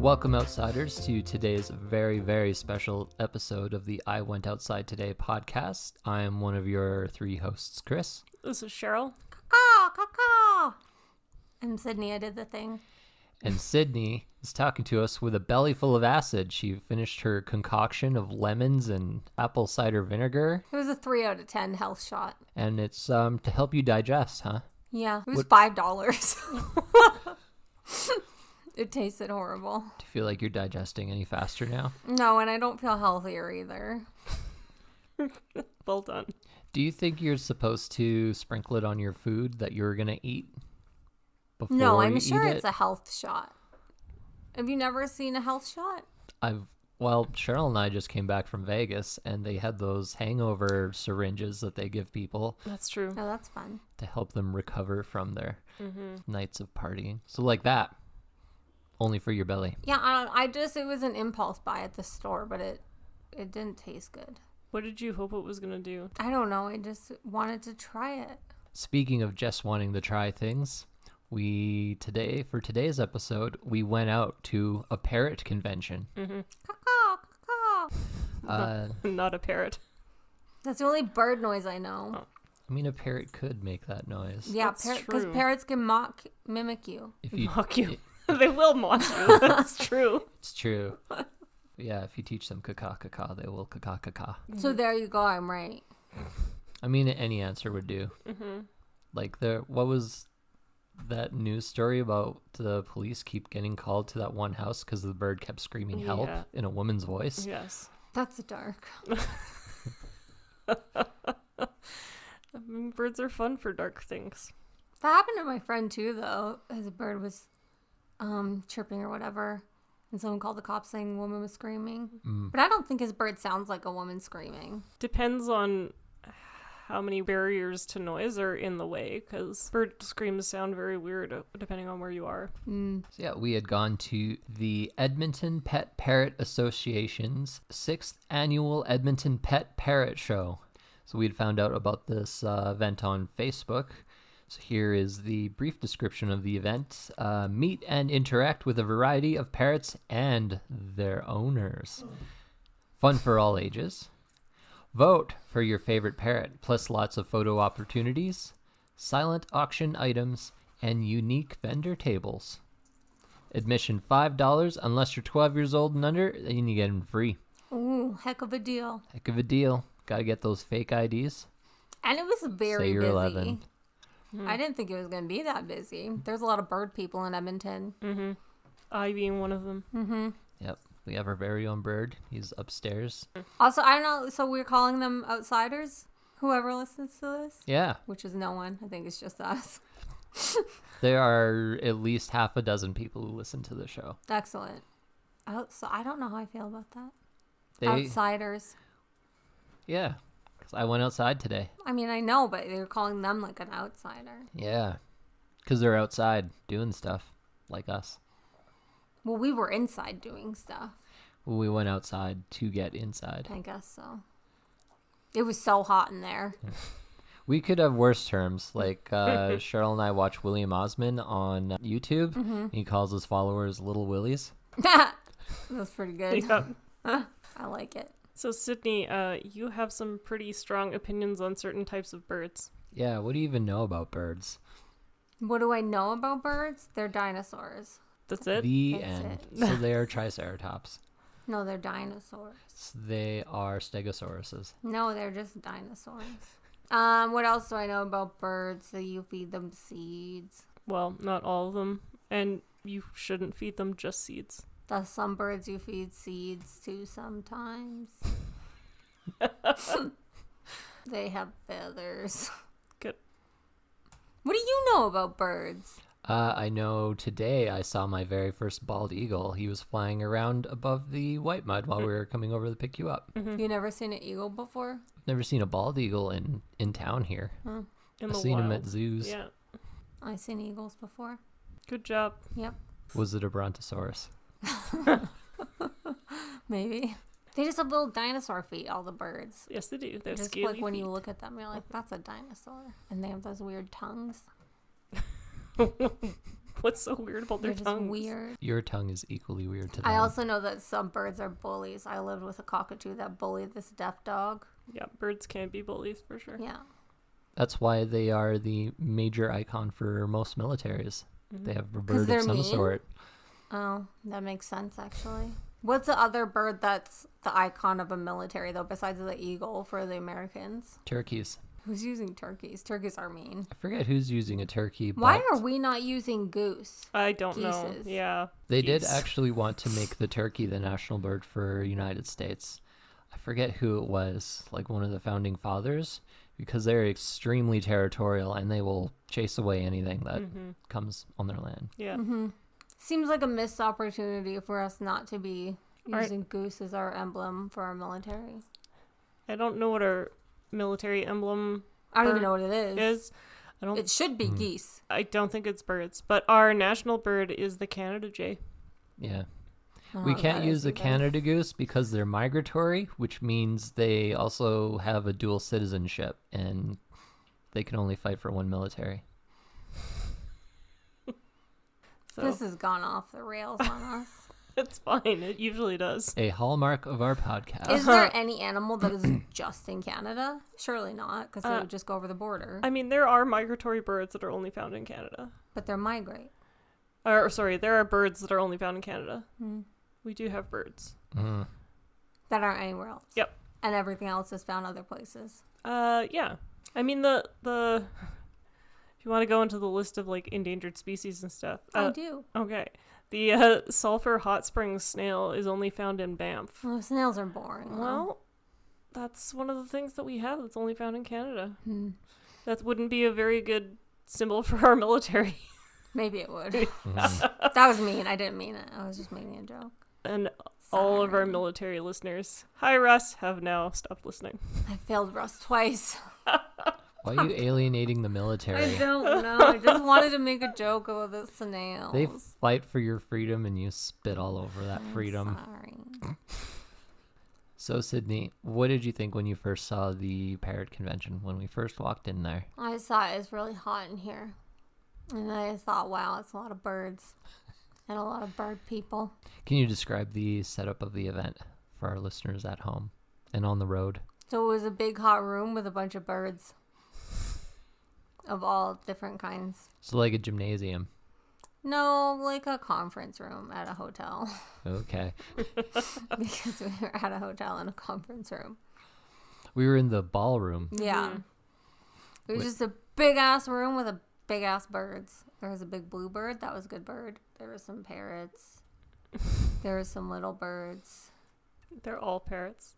Welcome, outsiders, to today's very, very special episode of the I Went Outside Today podcast. I am one of your three hosts, Chris. This is Cheryl. Caw. And Sydney, I did the thing. And Sydney is talking to us with a belly full of acid. She finished her concoction of lemons and apple cider vinegar. It was a 3 out of 10 health shot. And it's to help you digest, huh? Yeah, it was $5. It tasted horrible. Do you feel like you're digesting any faster now? No, and I don't feel healthier either. Well done. Do you think you're supposed to sprinkle it on your food that you're going to eat before No, I'm you sure eat it's it? a health shot. Have you never seen a health shot? Well, Cheryl and I just came back from Vegas, and they had those hangover syringes that they give people That's true. Oh, that's fun. to help them recover from their nights of partying. So like that, only for your belly. Yeah, it was an impulse buy at the store, but it didn't taste good. What did you hope it was going to do? I don't know. I just wanted to try it. Speaking of just wanting to try things, for today's episode, we went out to a parrot convention. Caw. Not a parrot. That's the only bird noise I know. Oh. I mean, a parrot could make that noise. Yeah, That's because true. parrots can mimic you. If you Mock you. They will mock you. That's true. It's true. Yeah, if you teach them caca, they will caca. So there you go. I'm right. I mean, any answer would do. Like, what was that news story about the police keep getting called to that one house because the bird kept screaming help Yeah. in a woman's voice? Yes. That's dark. I mean, birds are fun for dark things. That happened to my friend too, though. As a bird was chirping or whatever, and someone called the cops saying a woman was screaming. But I don't think his bird sounds like a woman screaming. Depends on how many barriers to noise are in the way, because bird screams sound very weird depending on where you are. So yeah, we had gone to the Edmonton Pet Parrot Association's 6th annual Edmonton Pet Parrot Show. So we'd found out about this event on Facebook. So here is the brief description of the event. Meet and interact with a variety of parrots and their owners. Fun for all ages. Vote for your favorite parrot, plus lots of photo opportunities, silent auction items, and unique vendor tables. Admission $5 unless you're 12 years old and under, then you get them free. Ooh, heck of a deal. Heck of a deal. Gotta get those fake IDs. And it was very Say you're busy. 11. I didn't think it was going to be that busy. There's a lot of bird people in Edmonton. I being one of them. Yep. We have our very own bird. He's upstairs. Also, I don't know. So we're calling them outsiders? Whoever listens to this? Yeah. Which is no one. I think it's just us. There are at least half a dozen people who listen to the show. Excellent. So I don't know how I feel about that. They, Outsiders. yeah. Because I went outside today. I mean, I know, but you're calling them like an outsider. Yeah. Because they're outside doing stuff like us. Well, we were inside doing stuff. We went outside to get inside. I guess so. It was so hot in there. We could have worse terms. Like Cheryl and I watch William Osman on YouTube. He calls his followers Little Willies. That's pretty good. Yeah. I like it. So, Sydney, you have some pretty strong opinions on certain types of birds. Yeah, what do you even know about birds? What do I know about birds? They're dinosaurs. That's it? The That's end. it. So they are triceratops. No, they're dinosaurs. They are stegosauruses. No, they're just dinosaurs. What else do I know about birds? So you feed them seeds. Well, not all of them. And you shouldn't feed them just seeds. There's some birds you feed seeds to sometimes. They have feathers. Good. What do you know about birds? I know today I saw my very first bald eagle. He was flying around above the white mud while we were coming over to pick you up. You never seen an eagle before? Never seen a bald eagle in town here. In I've the seen wild. him at zoos. Yeah. I've seen eagles before. Good job. Yep, Was it a brontosaurus? maybe. They just have little dinosaur feet, all the birds. Yes, they do. They're Just scaly like when feet. you look at them, you're like, that's a dinosaur. And they have those weird tongues. What's so weird about their They're just tongues? weird. Your tongue is equally weird to them. I also know that some birds are bullies. I lived with a cockatoo that bullied this deaf dog. Yeah, birds can be bullies for sure. Yeah. That's why they are the major icon for most militaries. They have a 'Cause bird they're of some mean? sort. Oh, that makes sense, actually. What's the other bird that's the icon of a military, though, besides the eagle for the Americans? Turkeys. Who's using turkeys? Turkeys are mean. I forget who's using a turkey. Why but are we not using goose? I don't know. Geeses. Yeah. They did geese. actually want to make the turkey the national bird for United States. I forget who it was, like one of the founding fathers, because they're extremely territorial and they will chase away anything that comes on their land. Yeah. Seems like a missed opportunity for us not to be Right. using goose as our emblem for our military. I don't know what our military emblem I don't even Bird know what it is. is. I don't. It should be geese. I don't think it's birds, but our national bird is the Canada jay. Yeah. I don't We know what can't that use is the either. Canada goose because they're migratory, which means they also have a dual citizenship and they can only fight for one military. So This has gone off the rails on us. it's fine. It usually does. A hallmark of our podcast. Is there any animal that is just in Canada? Surely not, because they would just go over the border. I mean, there are migratory birds that are only found in Canada. But they're migrate. Or sorry, there are birds that are only found in Canada. Hmm. We do have birds. Mm. That aren't anywhere else. Yep. And everything else is found other places. Yeah. I mean the if you want to go into the list of like endangered species and stuff. I do. Okay. The sulfur hot springs snail is only found in Banff. Well, snails are boring. though. Well, that's one of the things that we have that's only found in Canada. Hmm. That wouldn't be a very good symbol for our military. Maybe it would. Mhm. That was mean. I didn't mean it. I was just making a joke. And all of our Sorry. military listeners, hi Russ, have now stopped listening. I failed Russ twice. Why are you alienating the military? I don't know. I just wanted to make a joke about the snails. They fight for your freedom and you spit all over that I'm freedom. Sorry. So, Sydney, what did you think when you first saw the Parrot convention, when we first walked in there? I saw it was really hot in here. And I thought, wow, it's a lot of birds. And a lot of bird people. Can you describe the setup of the event for our listeners at home and on the road? So it was a big hot room with a bunch of birds. Of all different kinds. So, like a gymnasium. No, like a conference room at a hotel. Okay. Because we were at a hotel in a conference room. We were in the ballroom. Yeah. Mhm. It was Wait. just a big ass room with a big ass birds. There was a big bluebird. That was a good bird. There were some parrots. There were some little birds. They're all parrots.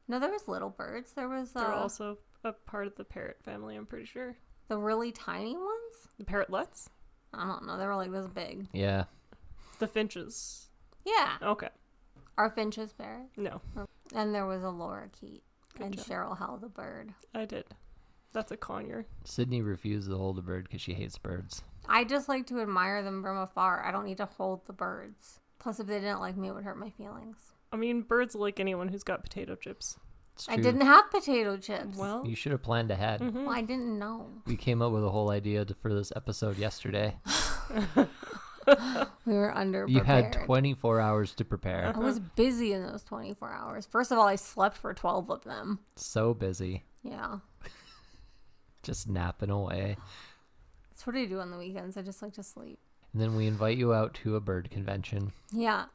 No, there was little birds. There was They're also a part of the parrot family, I'm pretty sure. the really tiny ones. The parrotlets? I don't know. They were like this big. Yeah. The finches. Yeah. Okay. Our finches parrot. No, And there was a lorikeet. Good And job. Cheryl held a bird. I did. That's a conure. Sydney refused to hold a bird because she hates birds. I just like to admire them from afar. I don't need to hold the birds. Plus, if they didn't like me, it would hurt my feelings. I mean, birds like anyone who's got potato chips. It's I true. didn't have potato chips. Well, You should have planned ahead. mhm. Well, I didn't know. We came up with a whole idea for this episode yesterday. We were under You had prepared. 24 hours to prepare. I was busy in those 24 hours. First of all, I slept for 12 of them. So busy. Yeah. Just napping away. That's what I do on the weekends. I just like to sleep. And then we invite you out to a bird convention. Yeah.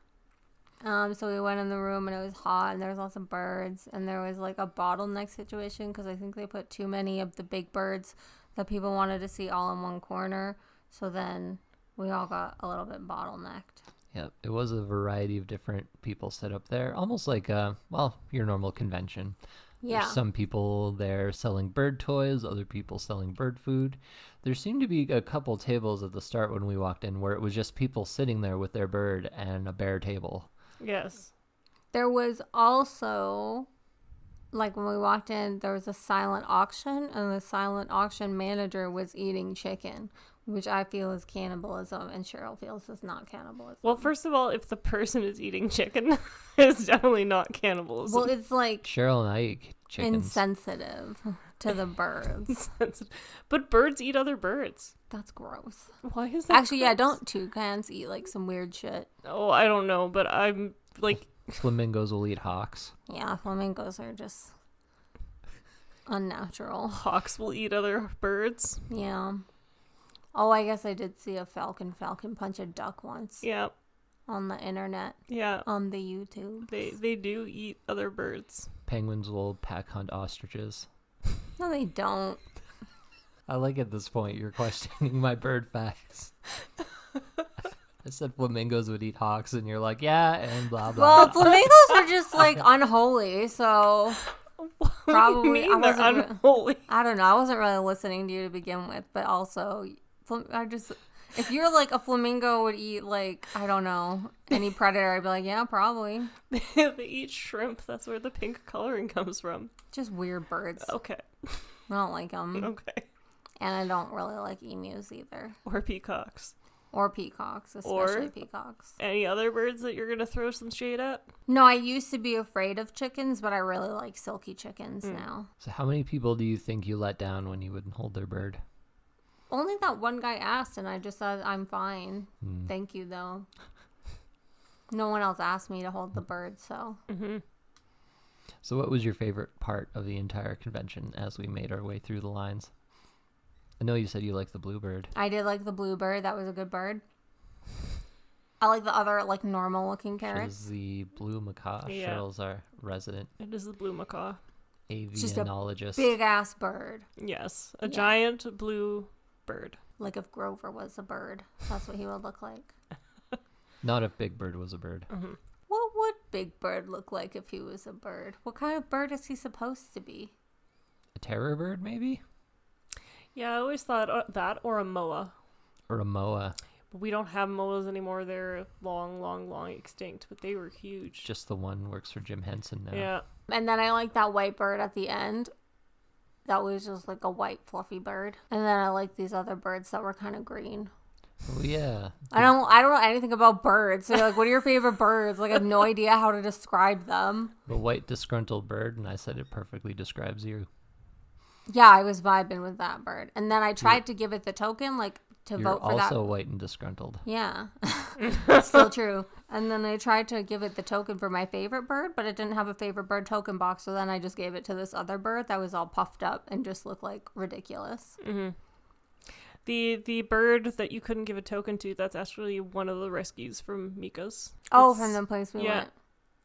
So we went in the room and it was hot and there was lots of birds and there was like a bottleneck situation because I think they put too many of the big birds that people wanted to see all in one corner. So then we all got a little bit bottlenecked. Yeah, it was a variety of different people set up there. Almost like, your normal convention. Yeah. There's some people there selling bird toys, other people selling bird food. There seemed to be a couple tables at the start when we walked in where it was just people sitting there with their bird and a bare table. yes. There was also, like when we walked in, there was a silent auction, and the silent auction manager was eating chicken, which I feel is cannibalism, and Cheryl feels is not cannibalism. Well, first of all, if the person is eating chicken, it's definitely not cannibalism. Well, it's like Cheryl and I eat chickens. insensitive. to the birds. But birds eat other birds. That's gross. Why is that? Actually, yeah, gross? don't toucans eat like some weird shit? Oh, I don't know, but I'm like, Flamingos will eat hawks. Yeah, flamingos are just unnatural. hawks will eat other birds. Yeah. Oh, I guess I did see a falcon punch a duck once Yeah, on the internet, yeah. on the YouTube. They do eat other birds. Penguins will pack hunt ostriches. No, they don't. I like at this point you're questioning my bird facts. I said flamingos would eat hawks, and you're like, yeah, and blah blah. Well, flamingos are just like unholy, so probably What do you mean they're unholy? I don't know. I wasn't really listening to you to begin with, but also if you're like a flamingo would eat like, I don't know, any predator, I'd be like, yeah, probably. They eat shrimp. That's where the pink coloring comes from. Just weird birds. Okay. I don't like them. Okay. And I don't really like emus either. Or peacocks. Or peacocks, especially peacocks. Any other birds that you're going to throw some shade at? No, I used to be afraid of chickens, but I really like silky chickens now. So how many people do you think you let down when you wouldn't hold their bird? Only that one guy asked, and I just said, I'm fine. Thank you, though. No one else asked me to hold the bird, so. Mm-hmm. So what was your favorite part of the entire convention as we made our way through the lines? I know you said you liked the bluebird. I did like the bluebird. That was a good bird. I like the other, like, normal-looking parrots. Is the blue macaw. Yeah. Cheryl's our resident It is the blue macaw. Just a avianologist. big-ass bird. Yes. A giant blue bird. Like if Grover was a bird. That's what he would look like. Not if Big Bird was a bird. Mm-hmm. What would Big Bird look like if he was a bird? What kind of bird is he supposed to be? A terror bird, maybe? Yeah, I always thought that or a moa. Or a moa. But we don't have moas anymore. They're long extinct, but they were huge. Just the one works for Jim Henson now. Yeah. And then I like that white bird at the end. That was just like a white fluffy bird. And then I like these other birds that were kind of green. Oh, yeah. I don't know anything about birds. So you're like, what are your favorite birds? Like I have no idea how to describe them. The white disgruntled bird, and I said it perfectly describes you. Yeah, I was vibing with that bird. And then I tried to give it the token, like to You're vote for that. also white and disgruntled. Yeah, still true. And then I tried to give it the token for my favorite bird, but it didn't have a favorite bird token box. So then I just gave it to this other bird that was all puffed up and just looked like ridiculous. Mm-hmm. The bird that you couldn't give a token to, that's actually one of the rescues from Mika's. Oh, It's- from the place we yeah. went.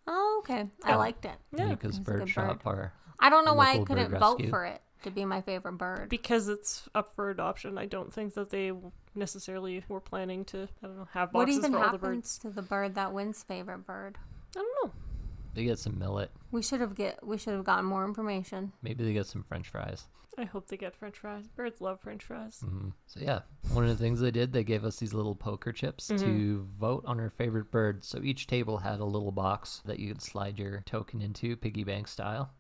Oh, okay. I Yeah. liked it. Yeah. Mika's It's a bird good shop are I don't know why I Local bird couldn't vote rescue. for it to be my favorite bird. Because it's up for adoption. I don't think that they necessarily were planning to, I don't know, have What boxes even for all the happens birds. to the bird that wins favorite bird? I don't know. they get some millet. We should have gotten more information. Maybe they get some French fries. I hope they get French fries. Birds love French fries. So yeah, one of the things they did, they gave us these little poker chips to vote on our favorite bird. So each table had a little box that you could slide your token into, piggy bank style,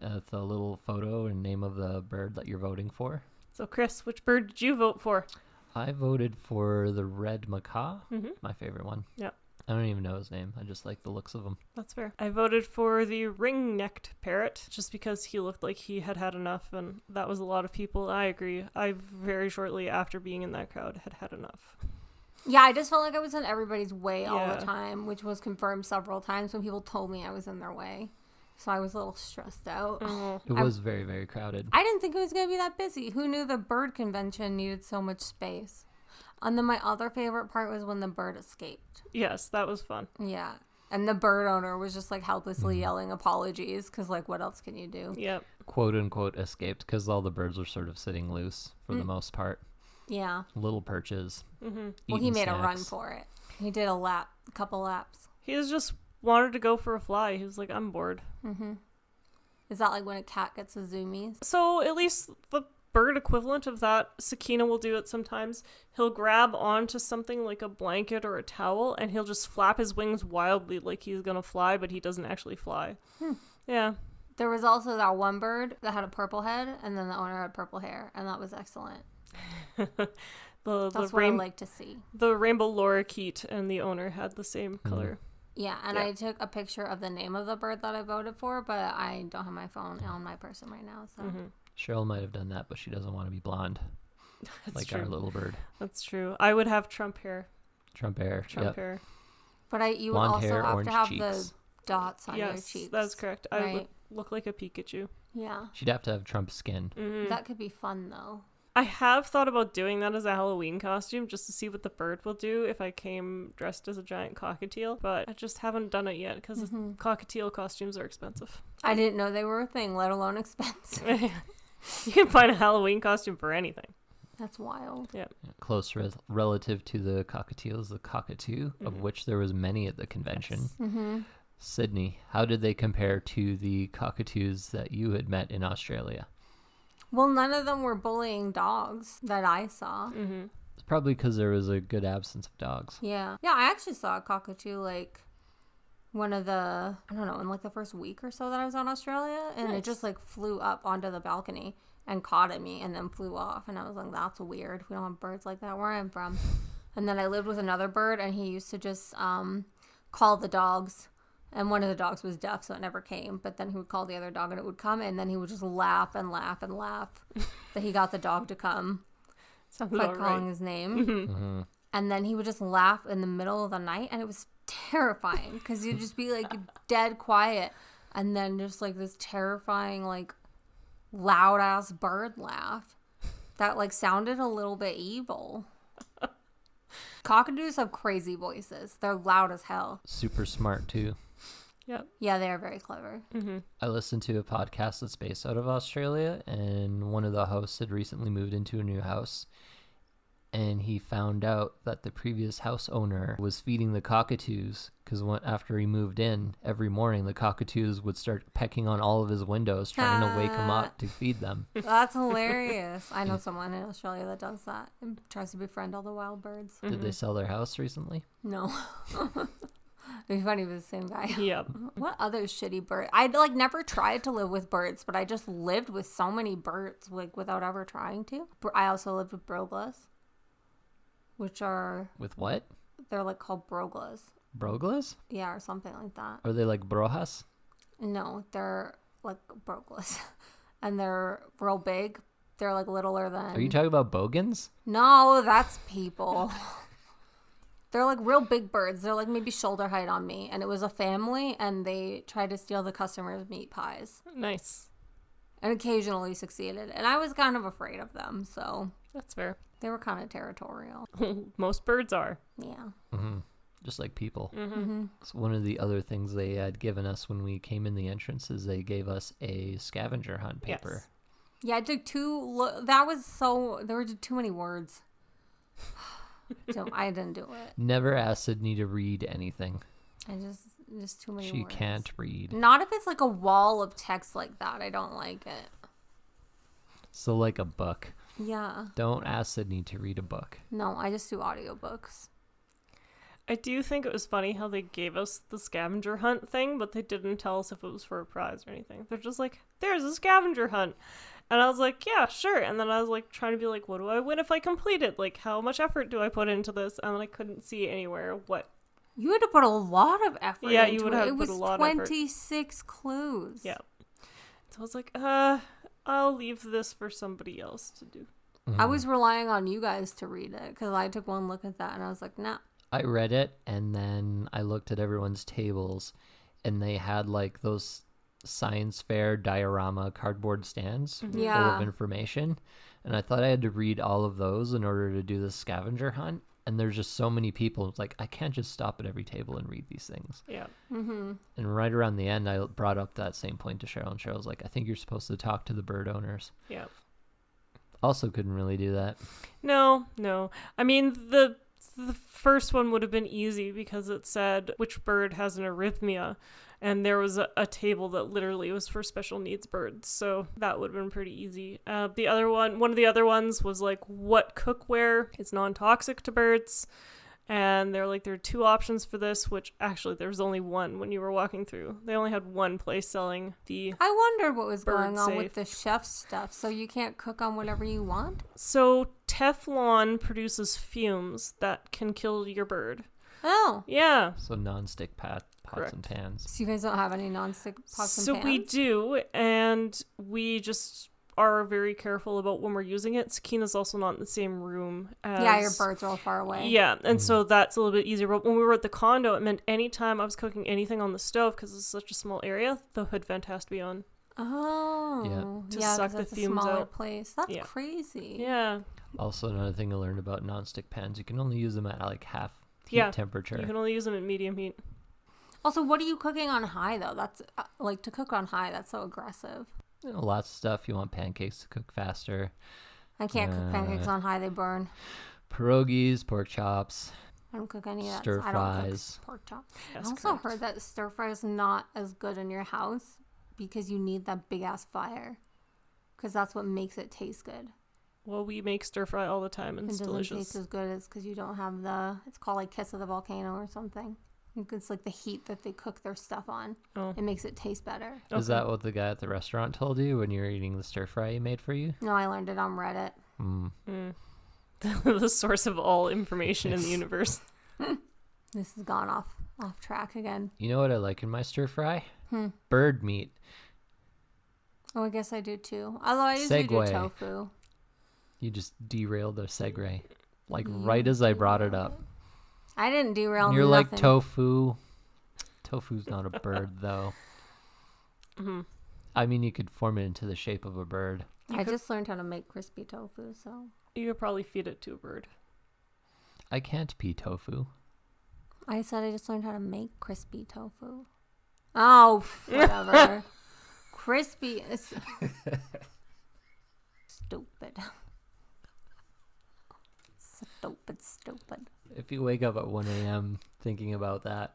with a little photo and name of the bird that you're voting for. So, Chris, which bird did you vote for? I voted for the red macaw, Mm-hmm. my favorite one. Yeah. I don't even know his name. I just like the looks of him. That's fair. I voted for the ring-necked parrot just because he looked like he had had enough, and that was a lot of people. I agree. I very shortly after being in that crowd had enough. Yeah, I just felt like I was in everybody's way all Yeah. the time, which was confirmed several times when people told me I was in their way. So I was a little stressed out. It was very, very crowded. I didn't think it was going to be that busy. Who knew the bird convention needed so much space? And then my other favorite part was when the bird escaped. Yes, that was fun. Yeah. And the bird owner was just like helplessly yelling apologies because, like, what else can you do? Yep. Quote unquote escaped because all the birds were sort of sitting loose for the most part. Yeah. Little perches. Mm-hmm. Well, he eating made a run snacks. for it. He did a couple laps. He was just wanted to go for a fly. He was like, I'm bored. Mm-hmm. Is that like when a cat gets a zoomies? So at least the bird equivalent of that, Sakina will do it sometimes. He'll grab onto something like a blanket or a towel, and he'll just flap his wings wildly like he's gonna fly, but he doesn't actually fly. Yeah. There was also that one bird that had a purple head, and then the owner had purple hair, and that was excellent. That's what I like to see. The rainbow lorikeet and the owner had the same color. Yeah, and Yeah. I took a picture of the name of the bird that I voted for, but I don't have my phone on my person right now. So Cheryl might have done that, but she doesn't want to be blonde That's like true. our little bird. That's true. I would have Trump hair. Trump hair. Trump hair. But you would Blonde also hair, have orange to have cheeks. the dots on your Yes, cheeks. that's correct. I would right? look like a Pikachu. Yeah. She'd have to have Trump skin. Mm-hmm. That could be fun, though. I have thought about doing that as a Halloween costume just to see what the bird will do if I came dressed as a giant cockatiel, but I just haven't done it yet because cockatiel costumes are expensive. I didn't know they were a thing, let alone expensive. You can find a Halloween costume for anything. That's wild. Yeah. Close relative to the cockatiel is the cockatoo, of which there was many at the convention. Mm-hmm. Sydney, how did they compare to the cockatoos that you had met in Australia? Well, none of them were bullying dogs that I saw. Mm-hmm. It's probably because there was a good absence of dogs. Yeah. Yeah, I actually saw a cockatoo, like, one of the, I don't know, in, like, the first week or so that I was on Australia. And it just, like, flew up onto the balcony and caught at me and then flew off. And I was like, that's weird. We don't have birds like that where I'm from. And then I lived with another bird, and he used to just call the dogs. And one of the dogs was deaf, so it never came. But then he would call the other dog, and it would come. And then he would just laugh and laugh and laugh that he got the dog to come Sounds by about calling right. his name. Mm-hmm. And then he would just laugh in the middle of the night. And it was terrifying because he'd just be, like, dead quiet. And then just, like, this terrifying, like, loud-ass bird laugh that, like, sounded a little bit evil. Cockatoos have crazy voices. They're loud as hell. Super smart, too. Yep. Yeah, they are very clever. Mm-hmm. I listened to a podcast that's based out of Australia, and one of the hosts had recently moved into a new house, and he found out that the previous house owner was feeding the cockatoos, because after he moved in, every morning the cockatoos would start pecking on all of his windows, trying to wake him up to feed them. That's hilarious. I know someone in Australia that does that and tries to befriend all the wild birds. Did they sell their house recently? No. It'd be funny if it was the same guy. Yep. What other shitty bird? I'd, like, never tried to live with birds, but I just lived with so many birds, like, without ever trying to. I also lived with broglas, which are, With what? they're, like, called broglas. Broglas? Yeah, or something like that. Are they like brojas? No, they're, like, broglas. And they're real big. They're, like, littler than... Are you talking about bogans? No, that's people. They're, like, real big birds. They're, like, maybe shoulder height on me. And it was a family, and they tried to steal the customers' meat pies. Nice. And occasionally succeeded. And I was kind of afraid of them, so That's fair. they were kind of territorial. Most birds are. Yeah. Mm-hmm. Just like people. Mm-hmm. So one of the other things they had given us when we came in the entrance is they gave us a scavenger hunt paper. Yes. Yeah, I took that was so... There were too many words. So I didn't do it. Never ask Sydney to read anything. I just too many She words. can't read. Not if it's like a wall of text like that. I don't like it. So like a book. Yeah. Don't ask Sydney to read a book. No, I just do audiobooks. I do think it was funny how they gave us the scavenger hunt thing, but they didn't tell us if it was for a prize or anything. They're just like, there's a scavenger hunt. And I was like, yeah, sure. And then I was like trying to be like, what do I win if I complete it? Like, how much effort do I put into this? And then I couldn't see anywhere what. You had to put a lot of effort Yeah, into you would it. have It put was a lot of effort. 26 clues. Yeah. So I was like, I'll leave this for somebody else to do. I was relying on you guys to read it because I took one look at that and I was like, nah. I read it and then I looked at everyone's tables and they had like those science fair diorama cardboard stands full Yeah. of information. And I thought I had to read all of those in order to do the scavenger hunt. And there's just so many people. It's like, I can't just stop at every table and read these things. Yeah. Mm-hmm. And right around the end, I brought up that same point to Cheryl. And Cheryl's like, I think you're supposed to talk to the bird owners. Yeah. Also couldn't really do that. No. I mean, the first one would have been easy because it said which bird has an arrhythmia. And there was a table that literally was for special needs birds. So that would have been pretty easy. The other one of the other ones was like, what cookware is non-toxic to birds? And they're like, there are two options for this, which actually there was only one when you were walking through. They only had one place selling the... I wondered what was Bird going on safe. with the chef stuff. So you can't cook on whatever you want? So Teflon produces fumes that can kill your bird. Oh. Yeah. So non-stick pots and pans. So you guys don't have any non-stick pots So and pans? we do, and we just are very careful about when we're using it. Sakina's also not in the same room as... Yeah, your birds are all far away. Yeah, and so that's a little bit easier. But when we were at the condo, it meant anytime I was cooking anything on the stove, because it's such a small area, the hood vent has to be on. Oh. To yeah, suck 'cause the that's a fumes smaller out. place. That's Yeah. crazy. Yeah. Also, another thing I learned about nonstick pans, you can only use them at like half heat Yeah, temperature. You can only use them at medium heat. Also, what are you cooking on high, though? That's, like, to cook on high, that's so aggressive. You know, lots of stuff. You want pancakes to cook faster. I can't cook pancakes on high, they burn. Pierogies, pork chops, I don't cook any of that. stir I don't fries. cook pork chops. That's I also correct. heard that stir fry is not as good in your house because you need that big ass fire. Because that's what makes it taste good. Well, we make stir fry all the time, and It it's doesn't delicious. taste as good as because you don't have the. It's called like Kiss of the Volcano or something. It's like the heat that they cook their stuff on. Oh. It makes it taste better. Is that what the guy at the restaurant told you when you were eating the stir fry he made for you? No, I learned it on Reddit. The source of all information in the universe. This has gone off track again. You know what I like in my stir fry? Bird meat. Oh, I guess I do too. Although I usually do Segue. tofu. You just derailed the segue. Like right as I brought it up. I didn't derail You're nothing. like tofu. Tofu's not a bird though. I mean, you could form it into the shape of a bird. I just learned how to make crispy tofu, so. You could probably feed it to a bird. I can't pee tofu. I said I just learned how to make crispy tofu. Oh, whatever. Crispy is stupid. Stupid. If you wake up at 1 a.m. thinking about that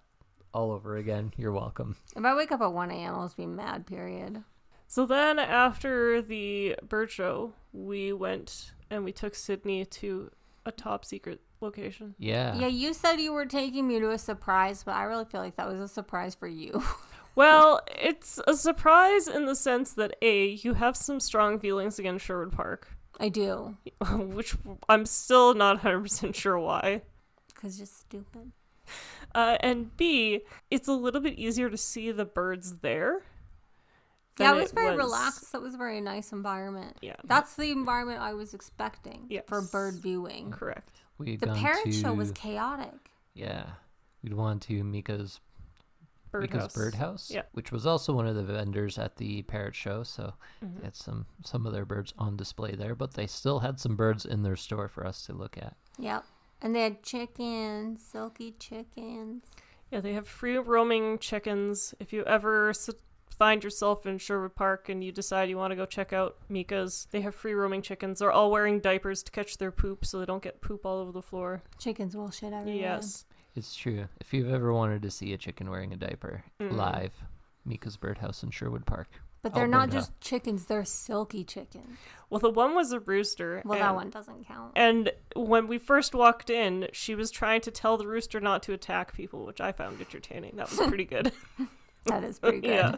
all over again, you're welcome. If I wake up at 1 a.m., I'll just be mad, period. So then after the bird show, we went and we took Sydney to a top secret location. Yeah. Yeah, you said you were taking me to a surprise, but I really feel like that was a surprise for you. Well, it's a surprise in the sense that A, you have some strong feelings against Sherwood Park, I do. which I'm still not 100% sure why. Because you're stupid. And B, it's a little bit easier to see the birds there. Yeah, than it was very relaxed. It was a very nice environment. Yeah. That's the environment I was expecting Yes. for bird viewing. Correct. We'd The gone parrot show was to- chaotic. Yeah. We'd gone to Mika's birdhouse, Yeah. which was also one of the vendors at the parrot show, so they had some of their birds on display there, but they still had some birds in their store for us to look at. Yep. And they had chickens, silky chickens. Yeah, they have free roaming chickens. If you ever find yourself in Sherwood Park and you decide you want to go check out Mika's, they have free roaming chickens. They're all wearing diapers to catch their poop so they don't get poop all over the floor. Chickens will shit everywhere. Yes. It's true. If you've ever wanted to see a chicken wearing a diaper live, Mika's Birdhouse in Sherwood Park. But they're not Alberta. just chickens, they're silky chickens. Well, the one was a rooster. Well, that one doesn't count. And when we first walked in, she was trying to tell the rooster not to attack people, which I found entertaining. That was pretty good. That is pretty good. Yeah.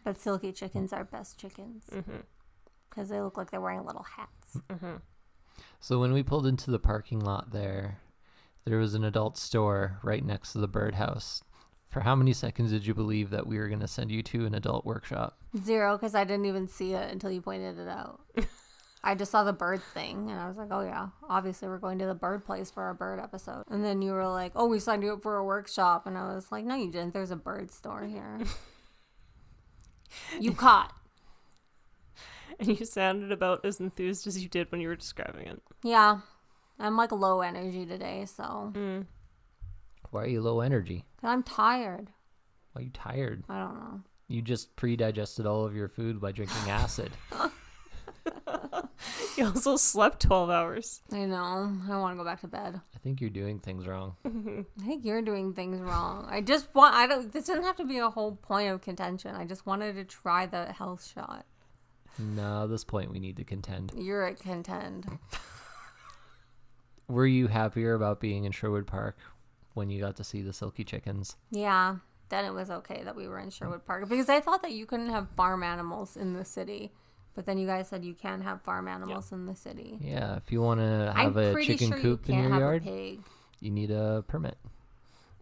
But silky chickens are best chickens. Because they look like they're wearing little hats. So when we pulled into the parking lot there was an adult store right next to the birdhouse. For how many seconds did you believe that we were going to send you to an adult workshop? 0, because I didn't even see it until you pointed it out. I just saw the bird thing, and I was like, oh yeah, obviously we're going to the bird place for our bird episode. And then you were like, oh, we signed you up for a workshop. And I was like, no, you didn't. There's a bird store here. You caught. And you sounded about as enthused as you did when you were describing it. Yeah. I'm like low energy today, so. Why are you low energy? I'm tired. Why are you tired? I don't know. You just pre-digested all of your food by drinking acid. You also slept 12 hours. I know. I want to go back to bed. I think you're doing things wrong. I think you're doing things wrong. this doesn't have to be a whole point of contention. I just wanted to try the health shot. No, at this point we need to contend. You're at contend. Were you happier about being in Sherwood Park when you got to see the silky chickens? Yeah. Then it was okay that we were in Sherwood Park because I thought that you couldn't have farm animals in the city. But then you guys said you can have farm animals in the city. Yeah, if you want to have I'm a pretty chicken sure coop you in can't your have yard, a pig. you need a permit.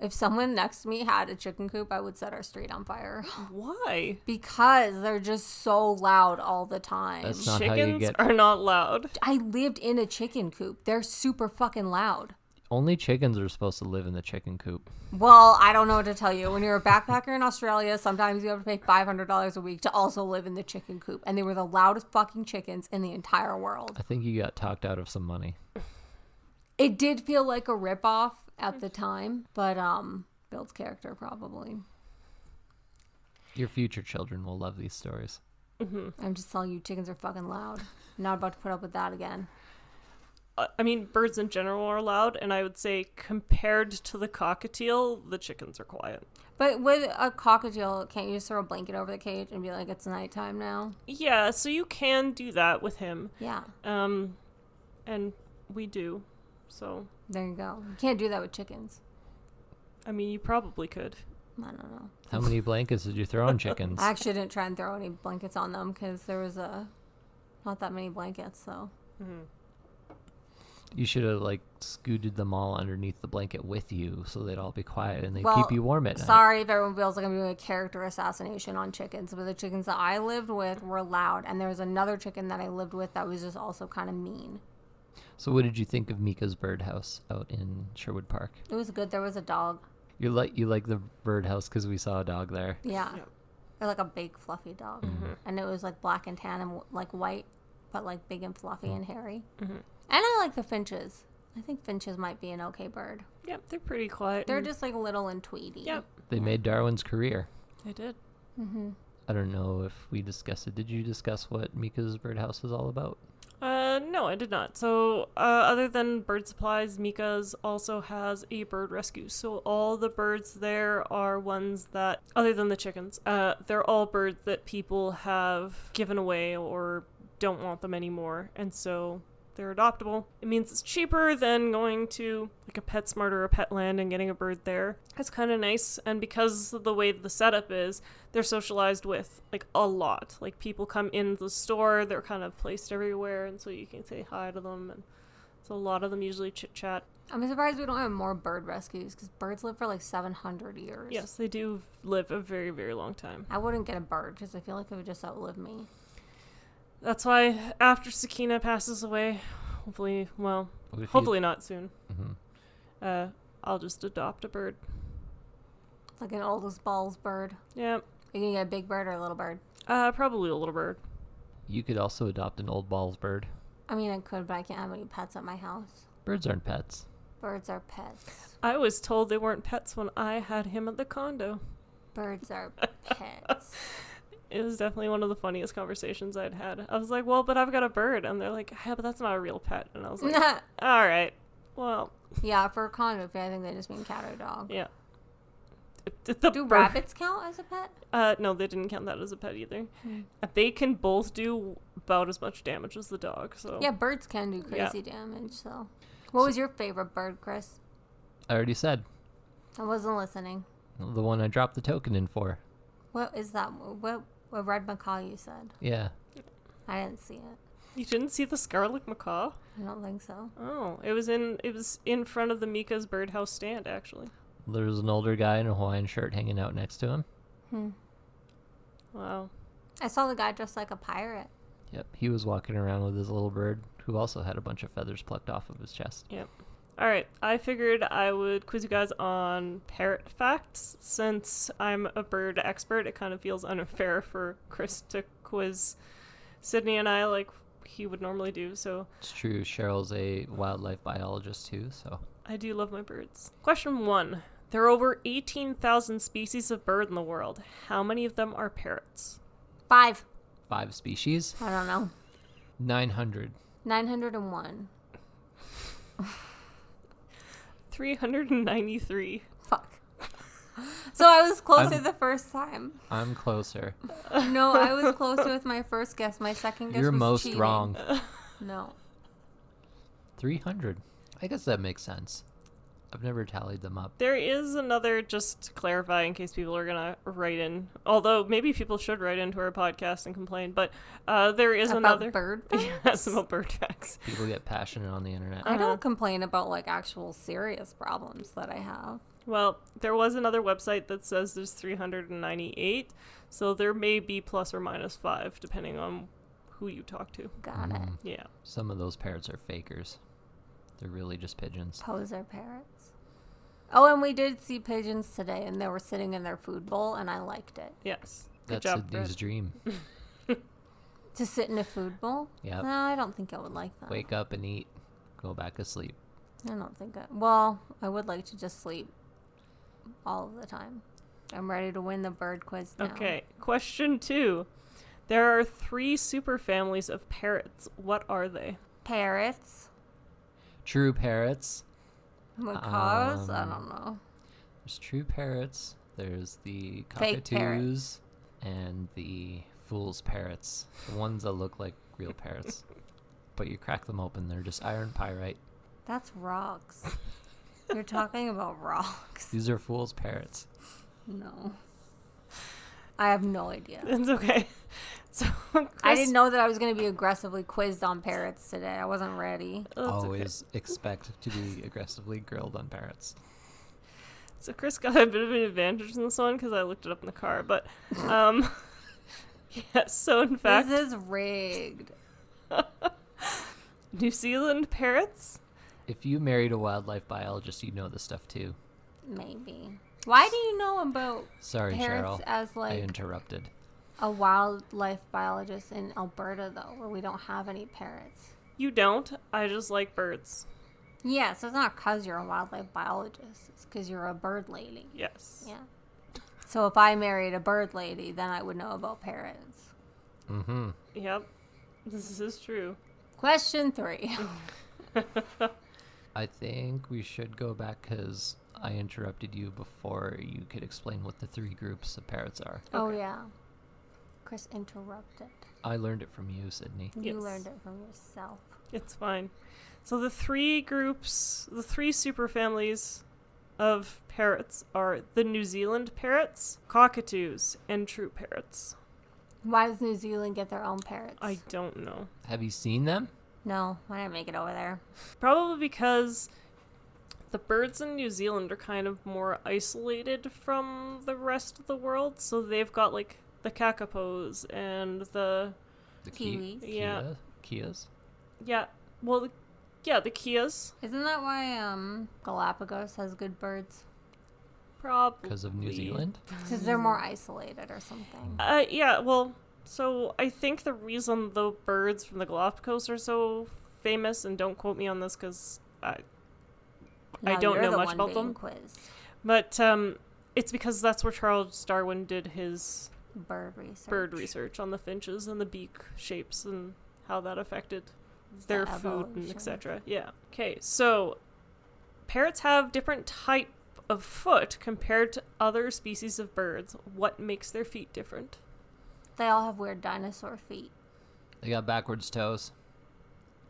If someone next to me had a chicken coop, I would set our street on fire. Why? Because they're just so loud all the time. That's not how you Chickens get... are not loud. I lived in a chicken coop. They're super fucking loud. Only chickens are supposed to live in the chicken coop. Well, I don't know what to tell you. When you're a backpacker in Australia, sometimes you have to pay $500 a week to also live in the chicken coop. And they were the loudest fucking chickens in the entire world. I think you got talked out of some money. It did feel like a ripoff at the time, but Bill's character probably. Your future children will love these stories. I'm just telling you, chickens are fucking loud. I'm not about to put up with that again. I mean, birds in general are loud, and I would say compared to the cockatiel, the chickens are quiet. But with a cockatiel, can't you just throw a blanket over the cage and be like, it's nighttime now? Yeah, so you can do that with him. Yeah. And we do. So, There you go. You can't do that with chickens. I mean, you probably could. I don't know. How many blankets did you throw on chickens? I actually didn't try and throw any blankets on them because there was not that many blankets, so. You should have, like, scooted them all underneath the blanket with you so they'd all be quiet and they'd Well, keep you warm at night. Sorry if everyone feels like I'm doing a character assassination on chickens, but the chickens that I lived with were loud, and there was another chicken that I lived with that was just also kind of mean. So what did you think of Mika's birdhouse out in Sherwood Park? It was good. There was a dog. You like the birdhouse because we saw a dog there. Yeah. Yep. Or like a big fluffy dog. And it was like black and tan and like white, but like big and fluffy and hairy. And I like the finches. I think finches might be an okay bird. Yep, they're pretty quiet. They're just like little and tweedy. Yep, They made Darwin's career. they did. I don't know if we discussed it. Did you discuss what Mika's birdhouse is all about? No, I did not. So, other than bird supplies, Mika's also has a bird rescue. So all the birds there are ones that, other than the chickens, they're all birds that people have given away or don't want them anymore. And so they're adoptable. It means it's cheaper than going to like a PetSmart or a Petland and getting a bird there. That's kind of nice. And because of the way the setup is, they're socialized with like a lot. Like people come in the store, they're kind of placed everywhere, and so you can say hi to them. And so a lot of them usually chit chat. I'm surprised we don't have more bird rescues because birds live for like 700 years. Yes, they do live a very, very long time. I wouldn't get a bird because I feel like it would just outlive me. That's why after Sakina passes away, hopefully not soon, I'll just adopt a bird. Like an oldest balls bird. Yeah. Are you going to get a big bird or a little bird? Probably a little bird. You could also adopt an old balls bird. I mean, I could, but I can't have any pets at my house. Birds aren't pets. Birds are pets. I was told they weren't pets when I had him at the condo. Birds are pets. It was definitely one of the funniest conversations I'd had. I was like, well, but I've got a bird. And they're like, yeah, but that's not a real pet. And I was like, all right, well. Yeah, for a condo, I think they just mean cat or dog. Yeah. Do rabbits count as a pet? No, they didn't count that as a pet either. They can both do about as much damage as the dog. So yeah, birds can do crazy damage. So, what was your favorite bird, Chris? I already said. I wasn't listening. The one I dropped the token in for. What is that? What red macaw you said? Yeah. I didn't see it. You didn't see the scarlet macaw? I don't think so. Oh, it was in front of the Mika's birdhouse stand, actually. There was an older guy in a Hawaiian shirt hanging out next to him. Wow. I saw the guy dressed like a pirate. Yep, he was walking around with his little bird, who also had a bunch of feathers plucked off of his chest. Yep. All right, I figured I would quiz you guys on parrot facts. Since I'm a bird expert, it kind of feels unfair for Chris to quiz Sydney and I like he would normally do, so... It's true, Cheryl's a wildlife biologist too, so... I do love my birds. Question 1. There are over 18,000 species of bird in the world. How many of them are parrots? 5. 5 species? I don't know. 900. 901. 393. Fuck. So I was closer the first time. I'm closer. No, I was closer with my first guess. My second guess You're was most cheating. wrong. No. 300. I guess that makes sense. I've never tallied them up. There is another, just to clarify in case people are going to write in, although maybe people should write into our podcast and complain, but there is about another... bird facts? Yes, about bird facts. People get passionate on the internet. I don't complain about like actual serious problems that I have. Well, there was another website that says there's 398, so there may be plus or minus 5, depending on who you talk to. Got it. Yeah. Some of those parrots are fakers. They're really just pigeons. Poser parrots. Oh, and we did see pigeons today, and they were sitting in their food bowl, and I liked it. Yes. Good That's job, Sydney's Brett. dream. To sit in a food bowl? Yep. No, I don't think I would like that. Wake up and eat. Go back asleep. I don't think I... Well, I would like to just sleep all of the time. I'm ready to win the bird quiz now. Okay. Question 2. There are 3 superfamilies of parrots. What are they? Parrots. True parrots. Macaws? I don't know. There's true parrots. There's the Fake parrot. cockatoos and the fool's parrots. The ones that look like real parrots. But you crack them open, they're just iron pyrite. That's rocks. You're talking about rocks. These are fool's parrots. No. I have no idea. It's okay. So, I didn't know that I was going to be aggressively quizzed on parrots today. I wasn't ready. Always expect to be aggressively grilled on parrots. So Chris got a bit of an advantage in this one because I looked it up in the car. But, yeah, so in fact... This is rigged. New Zealand parrots? If you married a wildlife biologist, you'd know this stuff too. Maybe. Why do you know about Sorry, parrots Cheryl. as I like interrupted. a wildlife biologist in Alberta, though, where we don't have any parrots? You don't. I just like birds. Yes, it's not because you're a wildlife biologist. It's because you're a bird lady. Yes. Yeah. So if I married a bird lady, then I would know about parrots. Mm-hmm. Yep. This is true. Question 3. I think we should go back because I interrupted you before you could explain what the 3 groups of parrots are. Oh, Okay. yeah. Chris interrupted. I learned it from you, Sydney. You Yes. learned it from yourself. It's fine. So the 3 groups, the 3 superfamilies of parrots are the New Zealand parrots, cockatoos, and true parrots. Why does New Zealand get their own parrots? I don't know. Have you seen them? No, I didn't make it over there. Probably because the birds in New Zealand are kind of more isolated from the rest of the world. So they've got like the kakapos and the Kiwis. Yeah. Kias? yeah, well, the kias. Isn't that why Galapagos has good birds? Probably Because of New Zealand? Because they're more isolated or something. Yeah, well, so I think the reason the birds from the Galapagos are so famous, and don't quote me on this because I Now don't you're know the much one about being them, Quizzed. but it's because that's where Charles Darwin did his Bird research. bird research on the finches and the beak shapes and how that affected their food and evolution. etc. Yeah. Okay, so parrots have different type of foot compared to other species of birds. What makes their feet different? They all have weird dinosaur feet. They got backwards toes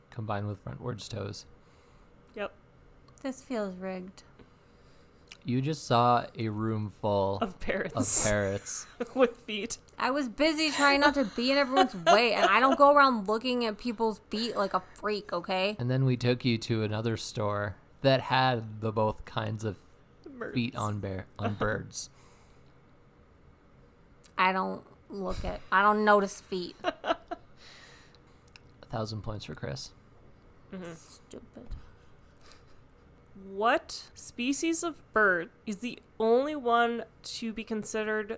combined with frontwards toes. Yep. This feels rigged. You just saw a room full Of parrots. of parrots. With feet. I was busy trying not to be in everyone's way, and I don't go around looking at people's feet like a freak, okay? And then we took you to another store that had the both kinds of Birds. feet on birds. I don't notice feet. 1,000 points for Chris. Stupid. What species of bird is the only one to be considered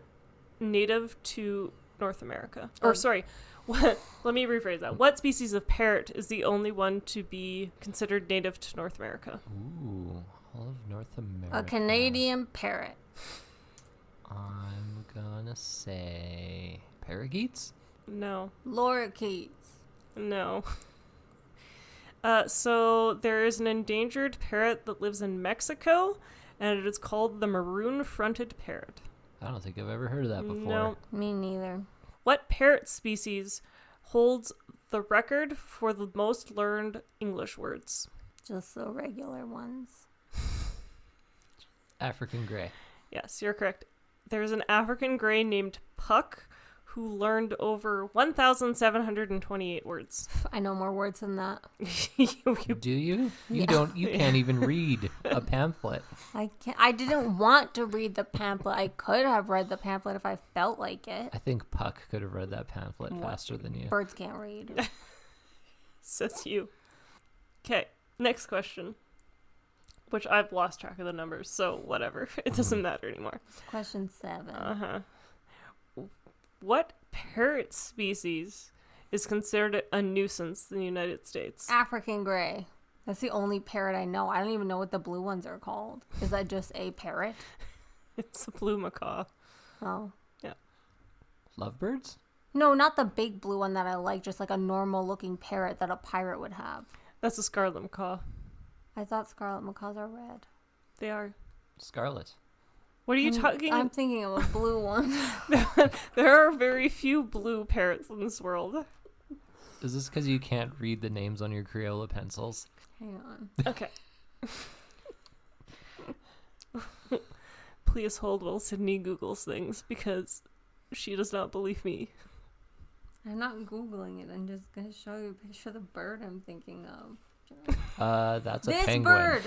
native to North America? Or sorry, let me rephrase that. What species of parrot is the only one to be considered native to North America? Ooh, all of North America. A Canadian parrot. I'm gonna say parakeets? No. Lorikeets. No. So there is an endangered parrot that lives in Mexico, and it is called the maroon-fronted parrot. I don't think I've ever heard of that before. No. Me neither. What parrot species holds the record for the most learned English words? Just the regular ones. African gray. Yes, you're correct. There's an African gray named Puck who learned over 1,728 words. I know more words than that. Do you? Yeah. You can't even read a pamphlet. I didn't want to read the pamphlet. I could have read the pamphlet if I felt like it. I think Puck could have read that pamphlet faster than you. Birds can't read. Says you. Okay, next question. Which I've lost track of the numbers, so whatever. It doesn't matter anymore. Question 7. Uh-huh. What parrot species is considered a nuisance in the United States? African gray. That's the only parrot I know. I don't even know what the blue ones are called. Is that just a parrot? It's a blue macaw. Oh. Yeah. Lovebirds? No, not the big blue one that I like. Just like a normal looking parrot that a pirate would have. That's a scarlet macaw. I thought scarlet macaws are red. They are. Scarlet. What are you talking? I'm thinking of a blue one. There are very few blue parrots in this world. Is this because you can't read the names on your Crayola pencils? Hang on. Okay. Please hold while Sydney Googles things because she does not believe me. I'm not Googling it. I'm just going to show you a picture of the bird I'm thinking of. That's a This penguin. bird.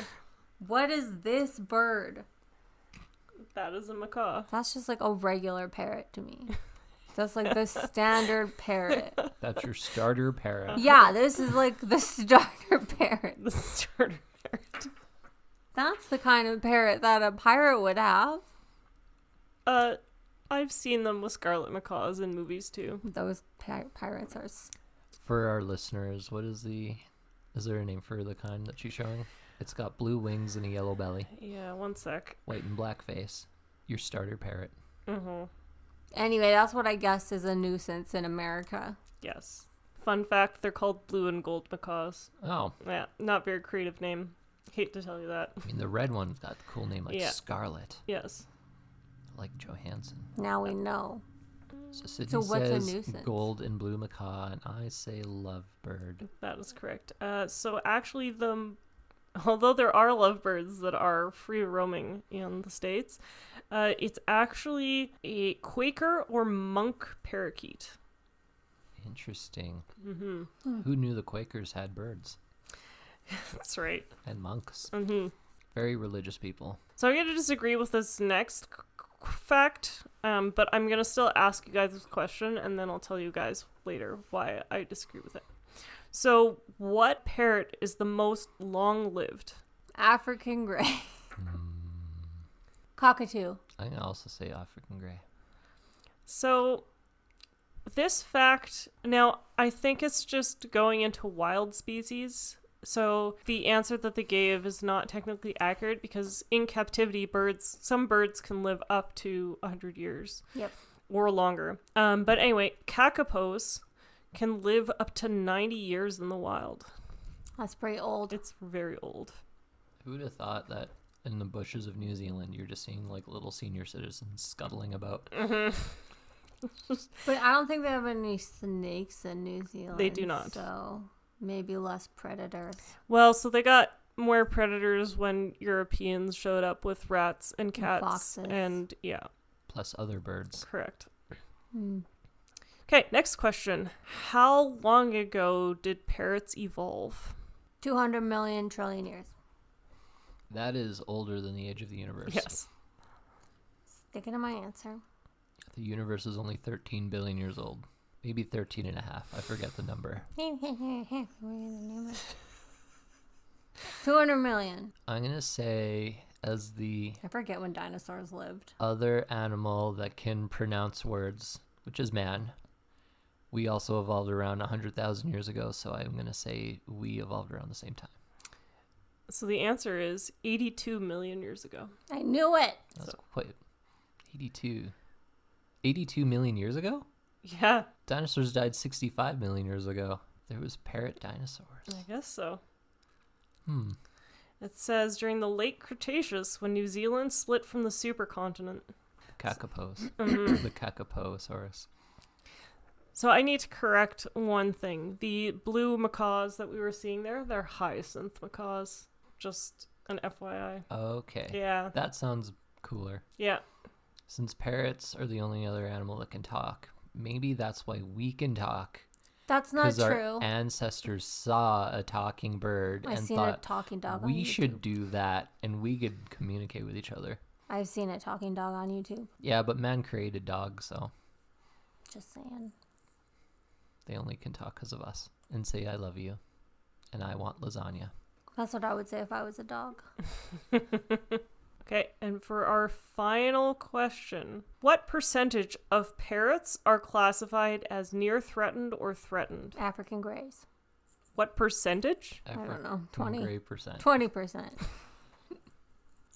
What is this bird? That is a macaw. That's just like a regular parrot to me. That's like the standard parrot. That's your starter parrot. Yeah, this is like the starter parrot. The starter parrot. That's the kind of parrot that a pirate would have. I've seen them with scarlet macaws in movies too. Those pirates are... For our listeners, is there a name for the kind that she's showing? It's got blue wings and a yellow belly. Yeah, one sec. White and black face. Your starter parrot. Mm-hmm. Anyway, that's what I guess is a nuisance in America. Yes. Fun fact, they're called blue and gold macaws. Oh. Yeah, not very creative name. Hate to tell you that. I mean, the red one's got a cool name like Yeah. Scarlet. Yes. Like Johansson. Now we know. So Sydney So what's a says nuisance? gold and blue macaw, and I say lovebird. That is correct. So actually, although there are lovebirds that are free roaming in the States, it's actually a Quaker or monk parakeet. Interesting. Mm-hmm. Who knew the Quakers had birds? That's right. And monks. Mm-hmm. Very religious people. So I'm going to disagree with this next fact, but I'm going to still ask you guys this question, and then I'll tell you guys later why I disagree with it. So, what parrot is the most long-lived? African gray. Cockatoo. I can also say African gray. So, this fact, now, I think it's just going into wild species. So, the answer that they gave is not technically accurate because in captivity, some birds can live up to 100 years. Yep. Or longer. But anyway, kakapos can live up to 90 years in the wild. That's pretty old. It's very old. Who would have thought that in the bushes of New Zealand you're just seeing like little senior citizens scuttling about? But I don't think they have any snakes in New Zealand. They do not. So maybe less predators. Well, so they got more predators when Europeans showed up with rats and cats. Foxes. And yeah, Plus other birds. correct. Hmm. Okay, next question. How long ago did parrots evolve? 200 million trillion years. That is older than the age of the universe. Yes. Sticking to my answer. The universe is only 13 billion years old. Maybe 13 and a half. I forget the number. 200 million. I'm going to say as the I forget when dinosaurs lived. other animal that can pronounce words, which is man. We also evolved around 100,000 years ago, so I'm going to say we evolved around the same time. So the answer is 82 million years ago. I knew it. That's quite 82. 82 million years ago? Yeah, Dinosaurs died 65 million years ago. There was parrot dinosaurs. I guess so. It says during the late Cretaceous when New Zealand split from the supercontinent. Kakapos. The Kakaposaurus. So I need to correct one thing. The blue macaws that we were seeing there, they're hyacinth macaws. Just an FYI. Okay. Yeah. That sounds cooler. Yeah. Since parrots are the only other animal that can talk, maybe that's why we can talk. That's not Because true. our ancestors saw a talking bird I've and seen a thought talking dog on we YouTube. should do that and we could communicate with each other. I've seen a talking dog on YouTube. Yeah, but man created dogs, so Just saying. they only can talk because of us and say I love you and I want lasagna. That's what I would say if I was a dog. Okay, and for our final question, what percentage of parrots are classified as near threatened or threatened? African greys. What percentage? I don't know. 20. 20%. 20%.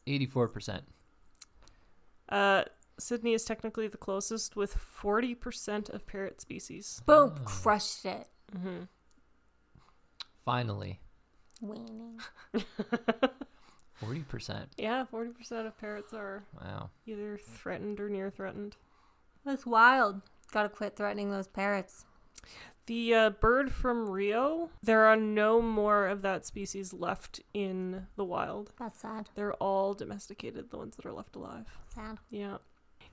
84%. Sydney is technically the closest with 40% of parrot species. Boom. Oh. Crushed it. Mm-hmm. Finally. Weaning. 40%. Yeah, 40% of parrots are Wow. either threatened or near threatened. That's wild. Gotta quit threatening those parrots. The bird from Rio, there are no more of that species left in the wild. That's sad. They're all domesticated, the ones that are left alive. Sad. Yeah.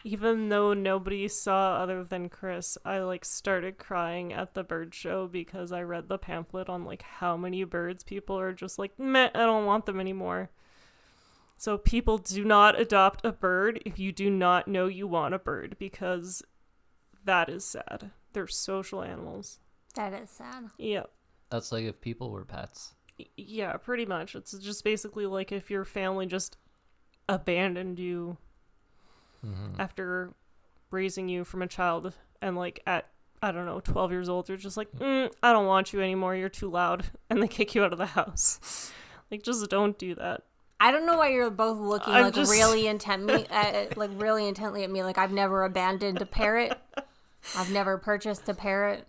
Even though nobody saw other than Chris, I started crying at the bird show because I read the pamphlet on how many birds people are just meh, I don't want them anymore. So people do not adopt a bird if you do not know you want a bird, because that is sad. They're social animals. That is sad. Yeah. That's like if people were pets. Yeah, pretty much. It's just basically like if your family just abandoned you Mm-hmm. after raising you from a child and at, I don't know, 12 years old, you're just I don't want you anymore. You're too loud. And they kick you out of the house. Just don't do that. I don't know why you're both looking really intently at me. I've never abandoned a parrot. I've never purchased a parrot.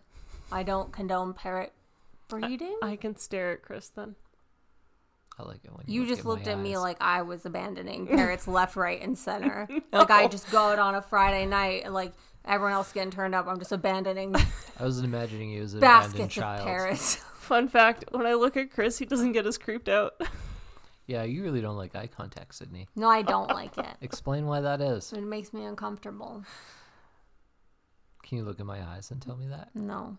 I don't condone parrot breeding. I can stare at Chris then. I like it when You look just at my looked at me eyes. like I was abandoning parrots left, right, and center. I just go out on a Friday night and everyone else getting turned up. I'm just abandoning I wasn't imagining you as an abandoned baskets of child. parrots. Fun fact, when I look at Chris, he doesn't get as creeped out. Yeah, you really don't like eye contact, Sydney. No, I don't like it. Explain why that is. It makes me uncomfortable. Can you look in my eyes and tell me that? No.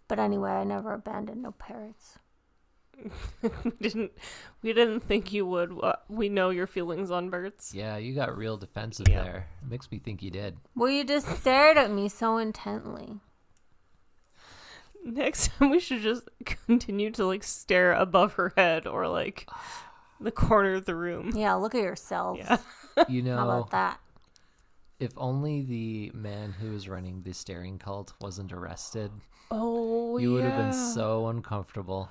But anyway, I never abandoned no parrots. We didn't think you would. We know your feelings on birds. Yeah, you got real defensive Yeah. there. It makes me think you did. Well, you just stared at me so intently. Next time we should just continue to stare above her head or the corner of the room. Yeah, look at yourselves. Yeah. You How know, about that? if only the man who was running the staring cult wasn't arrested, Oh, you would have been so uncomfortable.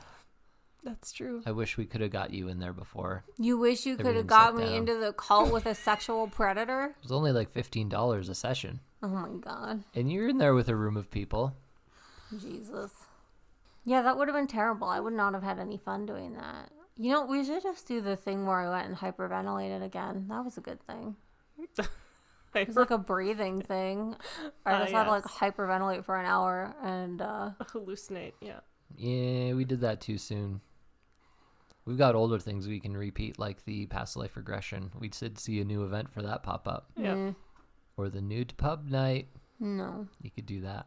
That's true. I wish we could have got you in there before. You wish you could have Everything got sat me down. into the cult with a sexual predator? It was only like $15 a session. Oh my god. And you're in there with a room of people. Jesus. Yeah, that would have been terrible. I would not have had any fun doing that. You know, we should just do the thing where I went and hyperventilated again. That was a good thing. It was like a breathing thing. I just had to yes. hyperventilate for an hour and Hallucinate, yeah. Yeah, we did that too soon. We've got older things we can repeat, like the past life regression. We did see a new event for that pop up. Yeah. Or the nude pub night. No. You could do that.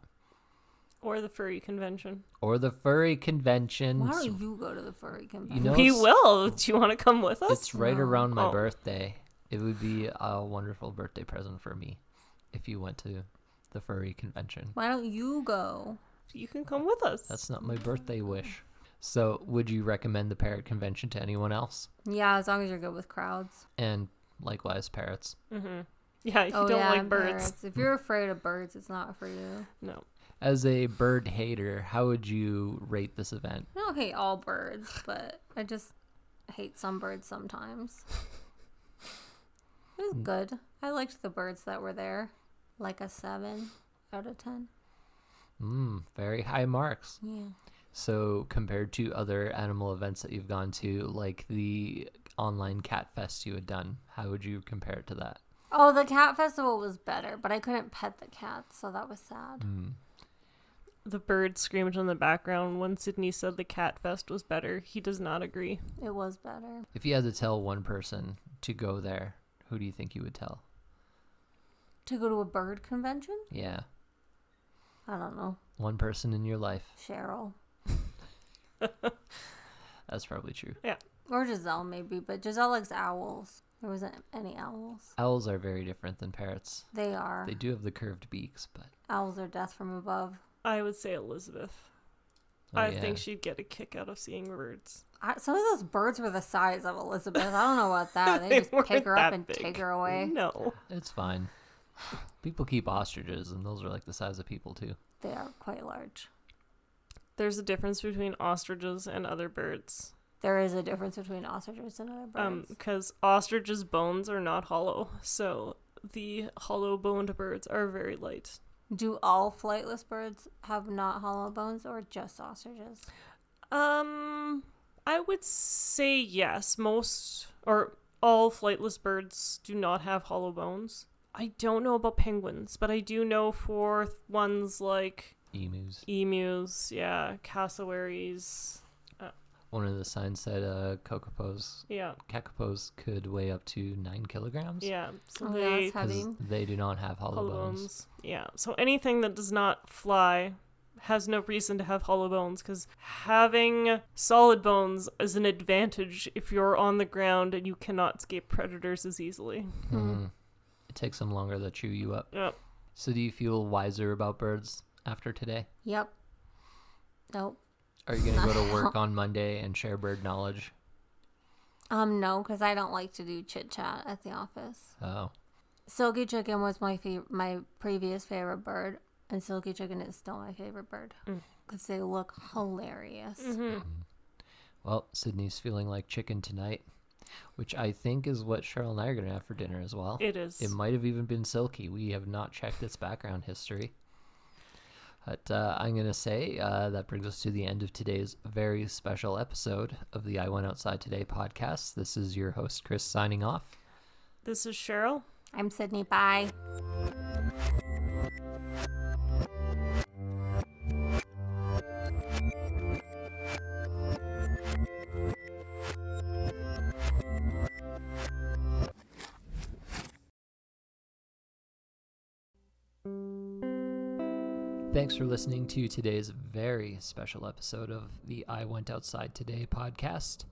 Or the furry convention. Or the furry convention. Why don't you go to the furry convention? You know, We it's- will. Do you want to come with us? It's right No. around my Oh. birthday. It would be a wonderful birthday present for me if you went to the furry convention. Why don't you go? You can come with us. That's not my birthday wish. So, would you recommend the parrot convention to anyone else? Yeah, as long as you're good with crowds. And likewise, parrots. Mm-hmm. Yeah, you don't like birds. Parrots. If you're afraid of birds, it's not for you. No. As a bird hater, how would you rate this event? I don't hate all birds, but I just hate some birds sometimes. It was good. I liked the birds that were there. Like a 7 out of 10. Very high marks. Yeah. So, compared to other animal events that you've gone to, like the online cat fest you had done, how would you compare it to that? Oh, the cat festival was better, but I couldn't pet the cats, so that was sad. The bird screamed in the background when Sydney said the cat fest was better. He does not agree. It was better. If you had to tell one person to go there, who do you think you would tell? To go to a bird convention? Yeah. I don't know. One person in your life. Cheryl. That's probably true. Yeah. Or Giselle, maybe. But Giselle likes owls. There wasn't any owls. Owls are very different than parrots. They are. They do have the curved beaks, but... Owls are death from above. I would say Elizabeth. Oh, I yeah. think she'd get a kick out of seeing birds. Some of those birds were the size of Elizabeth. I don't know about that. They just weren't pick her up that and big. take her away. No. It's fine. People keep ostriches, and those are like the size of people, too. They are quite large. There's a difference between ostriches and other birds. There is a difference between ostriches and other birds. Because ostriches' bones are not hollow, so the hollow-boned birds are very light. Do all flightless birds have not hollow bones or just ostriches? I would say yes. Most or all flightless birds do not have hollow bones. I don't know about penguins, but I do know for ones like emus, yeah, cassowaries. One of the signs said kakapos could weigh up to 9 kilograms. Yeah, so that's heavy. They do not have hollow bones. Yeah, so anything that does not fly has no reason to have hollow bones, because having solid bones is an advantage if you're on the ground and you cannot escape predators as easily. Mm. It takes them longer to chew you up. Yep. So do you feel wiser about birds after today? Yep. Nope. Are you going to go to work on Monday and share bird knowledge? No, because I don't like to do chit-chat at the office. Oh. Silky chicken was my previous favorite bird, and silky chicken is still my favorite bird because they look hilarious. Mm-hmm. Well, Sydney's feeling like chicken tonight, which I think is what Cheryl and I are going to have for dinner as well. It is. It might have even been silky. We have not checked its background history. But I'm going to say that brings us to the end of today's very special episode of the I Went Outside Today podcast. This is your host, Chris, signing off. This is Cheryl. I'm Sydney. Bye. Thanks for listening to today's very special episode of the I Went Outside Today podcast.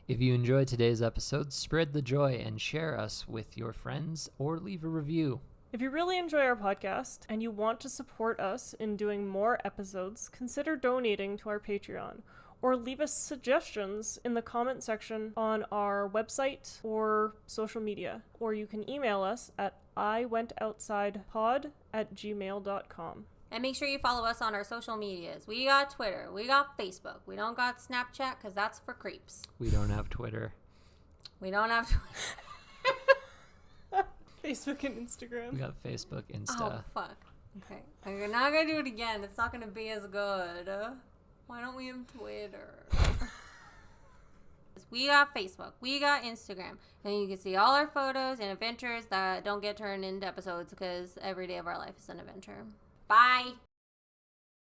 If you enjoyed today's episode, spread the joy and share us with your friends or leave a review. If you really enjoy our podcast and you want to support us in doing more episodes, consider donating to our Patreon or leave us suggestions in the comment section on our website or social media. Or you can email us at iwentoutsidepod@gmail.com. And make sure you follow us on our social medias. We got Twitter. We got Facebook. We don't got Snapchat because that's for creeps. We don't have Twitter. We don't have Twitter. Facebook and Instagram. We got Facebook, Insta. Oh, fuck. Okay. We're not going to do it again. It's not going to be as good. Why don't we have Twitter? We got Facebook. We got Instagram. And you can see all our photos and adventures that don't get turned into episodes because every day of our life is an adventure. Bye.